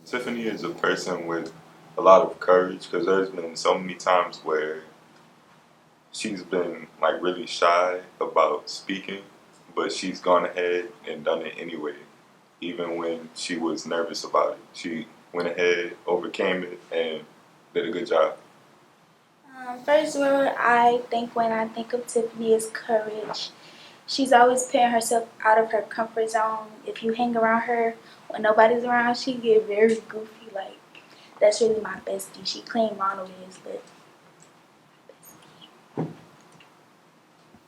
Tiffany is a person with a lot of courage because there's been so many times where she's been like really shy about speaking, but she's gone ahead and done it anyway, even when she was nervous about it. She went ahead, overcame it, and did a good job. First word I think when I think of Tiffany is courage. She's always putting herself out of her comfort zone. If you hang around her when nobody's around, she get very goofy. Like that's really my bestie. She claimed Ronald is, but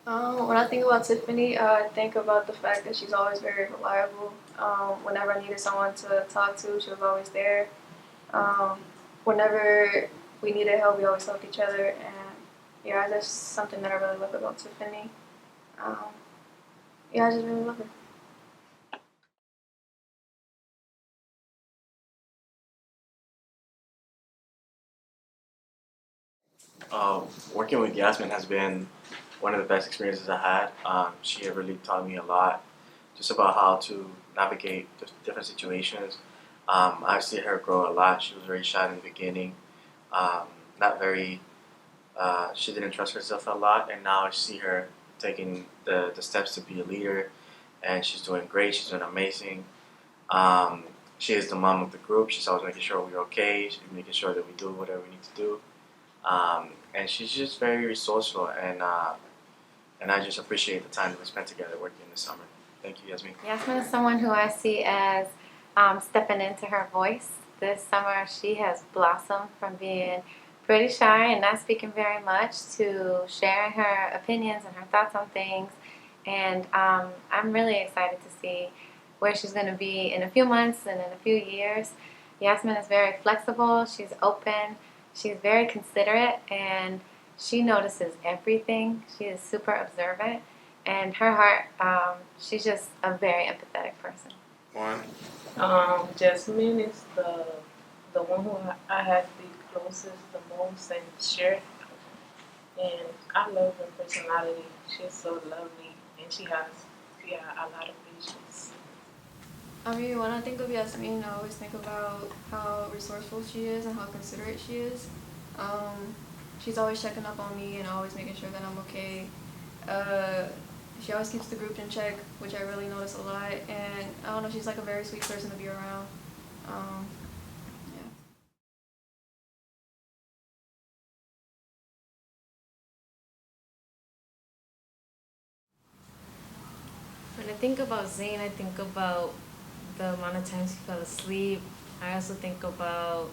When I think about Tiffany, I think about the fact that she's always very reliable. Whenever I needed someone to talk to, she was always there. Um, Whenever we needed help, we always helped each other. And yeah, that's something that I really love about Tiffany. Um, yeah, I just really love her. Working with Jasmine has been one of the best experiences I had. She had really taught me a lot just about how to navigate different situations. I've seen her grow a lot. She was very shy in the beginning, um, not very. She didn't trust herself a lot, and now I see her taking the steps to be a leader, and she's doing great. She's doing amazing. Um, she is the mom of the group. She's always making sure we're okay. She's making sure that we do whatever we need to do. And she's just very resourceful, and I just appreciate the time that we spent together working this summer. Thank you, Yasmin. Jasmine is someone who I see as stepping into her voice. This summer, she has blossomed from being pretty shy and not speaking very much to sharing her opinions and her thoughts on things. And I'm really excited to see where she's going to be in a few months and in a few years. Yasmin is very flexible, she's open, she's very considerate, and she notices everything. She is super observant, and her heart, she's just a very empathetic person. One. Jasmine is the one who I have the closest, the most, and share. And I love her personality. She's so lovely, and she has a lot of patience. I mean, when I think of Yasmin, I always think about how resourceful she is and how considerate she is. Um, she's always checking up on me and always making sure that I'm okay. Uh, she always keeps the group in check, which I really notice a lot. And I don't know, she's like a very sweet person to be around. Um, yeah. When I think about Zane, I think about the amount of times he fell asleep. I also think about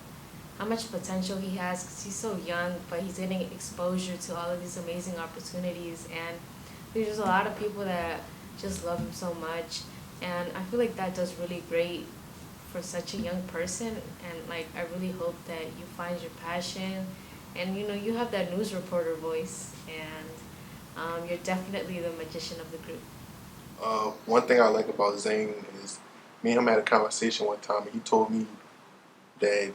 how much potential he has because he's so young, but he's getting exposure to all of these amazing opportunities. And there's just a lot of people that just love him so much. And I feel like that does really great for such a young person. And like, I really hope that you find your passion. And you have that news reporter voice. And you're definitely the magician of the group. One thing I like about Zane is me and him had a conversation one time, and he told me that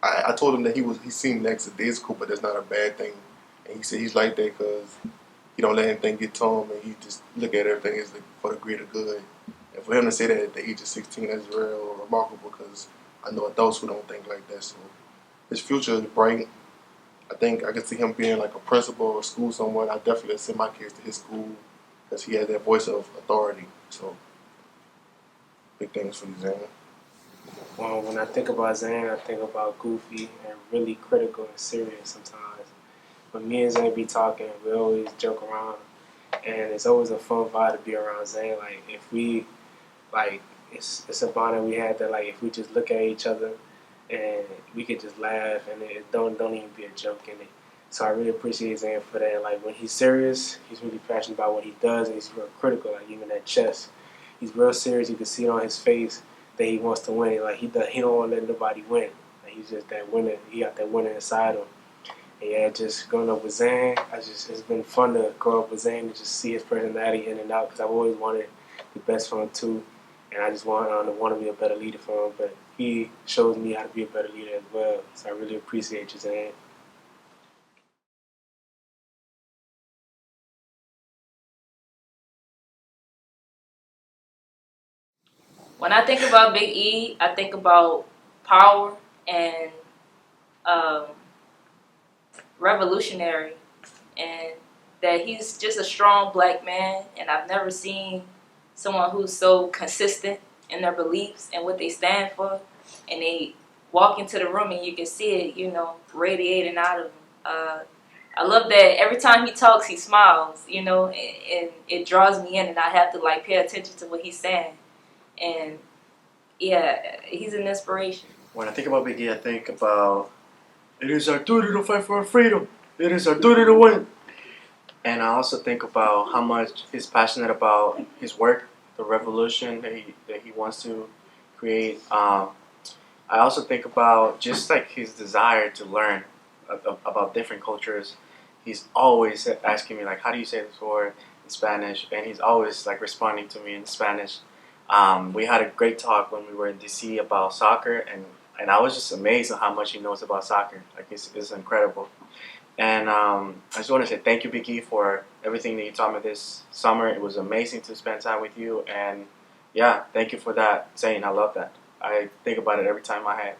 I told him that he seemed next to day school, but that's not a bad thing. And he said he's like that because he don't let anything get to him, and he just look at everything as for the greater good. And for him to say that at the age of 16, that's real remarkable because I know adults who don't think like that. So his future is bright. I think I could see him being like a principal or school somewhere. I definitely send my kids to his school because he has that voice of authority. So big things for you, Zane. Well, when I think about Zane, I think about goofy and really critical and serious sometimes. When me and Zane be talking, we always joke around, and it's always a fun vibe to be around Zane. Like if we like, it's a bond that we had that like if we just look at each other and we could just laugh and it don't even be a joke in it. So I really appreciate Zane for that. Like when he's serious, he's really passionate about what he does, and he's real critical. Like even at chess, he's real serious. You can see it on his face that he wants to win. Like he don't want to let nobody win. Like he's just that winner. He got that winner inside him. And yeah, just growing up with Zane, it's been fun to grow up with Zane and just see his personality in and out because I've always wanted the best for him too, and I just want to be a better leader for him. But he shows me how to be a better leader as well. So I really appreciate you, Zane. When I think about Big E, I think about power and revolutionary, and that he's just a strong black man. And I've never seen someone who's so consistent in their beliefs and what they stand for, and they walk into the room and you can see it, radiating out of him. I love that every time he talks, he smiles, and it draws me in, and I have to pay attention to what he's saying. And yeah, he's an inspiration. When I think about Biggie, I think about it is our duty to fight for our freedom. It is our duty to win. And I also think about how much he's passionate about his work, the revolution that he wants to create. I also think about just his desire to learn about different cultures. He's always asking me how do you say this word in Spanish, and he's always responding to me in Spanish. We had a great talk when we were in DC about soccer, and I was just amazed at how much he knows about soccer. It's incredible. And I just want to say thank you, Biggie, for everything that you taught me this summer. It was amazing to spend time with you, and yeah, thank you for that, Zane. I love that. I think about it every time I have.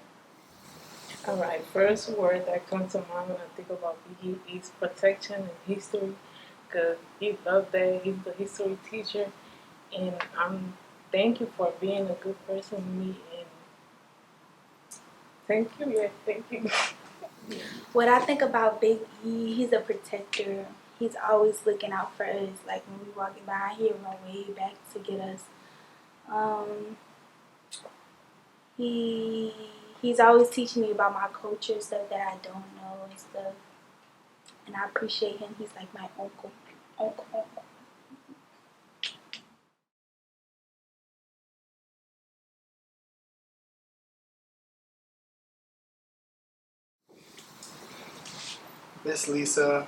All right, first word that comes to mind when I think about Biggie is protection and history, because he loved that. He's the history teacher, and thank you for being a good person to me. And thank you. What I think about Big E, he's a protector. He's always looking out for us. Like when we walking by, he'll run way back to get us. He's always teaching me about my culture, stuff that I don't know and stuff. And I appreciate him. He's like my uncle. Miss Lisa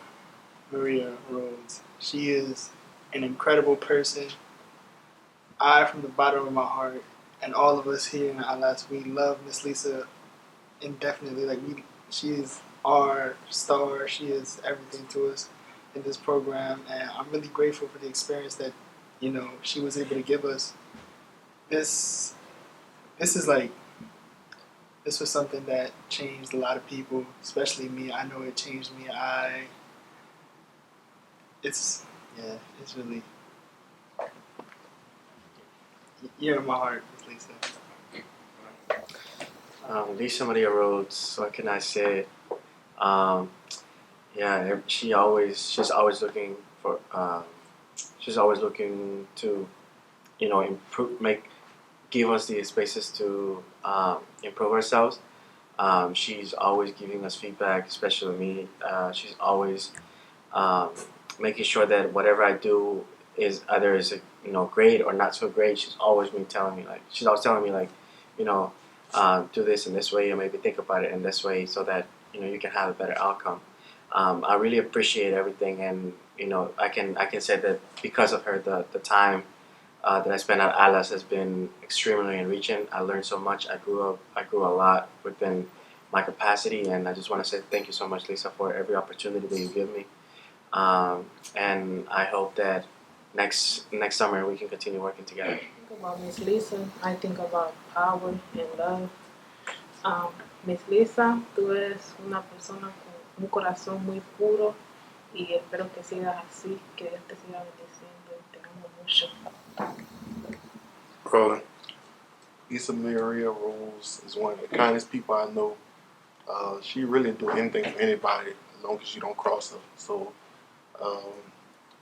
Maria Rhodes. She is an incredible person. From the bottom of my heart, and all of us here in ILS, we love Miss Lisa indefinitely. She is our star. She is everything to us in this program, and I'm really grateful for the experience that she was able to give us. This was something that changed a lot of people, especially me. I know it changed me. It's really, you're in my heart, Miss Lisa. Lisa Maria Rhodes, what can I say? She's always looking for, she's always looking to, improve, give us the spaces to improve ourselves. She's always giving us feedback, especially me. She's always making sure that whatever I do is either great or not so great. She's always telling me do this in this way, or maybe think about it in this way, so that you can have a better outcome. I really appreciate everything, and I can say that because of her, the time that I spent at Alice has been extremely enriching. I learned so much. I grew a lot within my capacity, and I just want to say thank you so much, Lisa, for every opportunity that you give me. And I hope that next summer we can continue working together. I think about Miss Lisa, I think about power and love. Miss Lisa, tú eres una persona con un corazón muy puro y espero que sigas así, que Dios te siga bendiciendo y te amo mucho. Rolling. Lisa Maria Rose is one of the kindest people I know. She really do anything for anybody as long as you don't cross her. So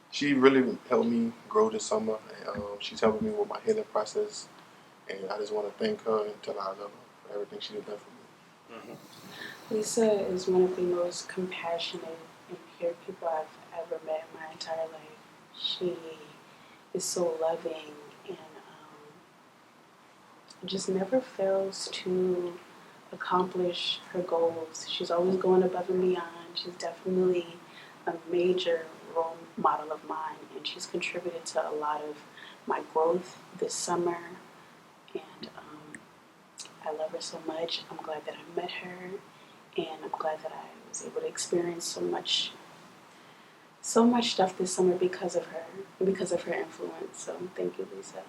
she really helped me grow this summer. She's helping me with my healing process, and I just want to thank her and tell her I love her for everything she did for me. Mm-hmm. Lisa is one of the most compassionate and pure people I've ever met in my entire life. She is so loving and just never fails to accomplish her goals. She's always going above and beyond. She's definitely a major role model of mine, and she's contributed to a lot of my growth this summer, and I love her so much. I'm glad that I met her, and I'm glad that I was able to experience so much stuff this summer because of her influence. So thank you, Lisa.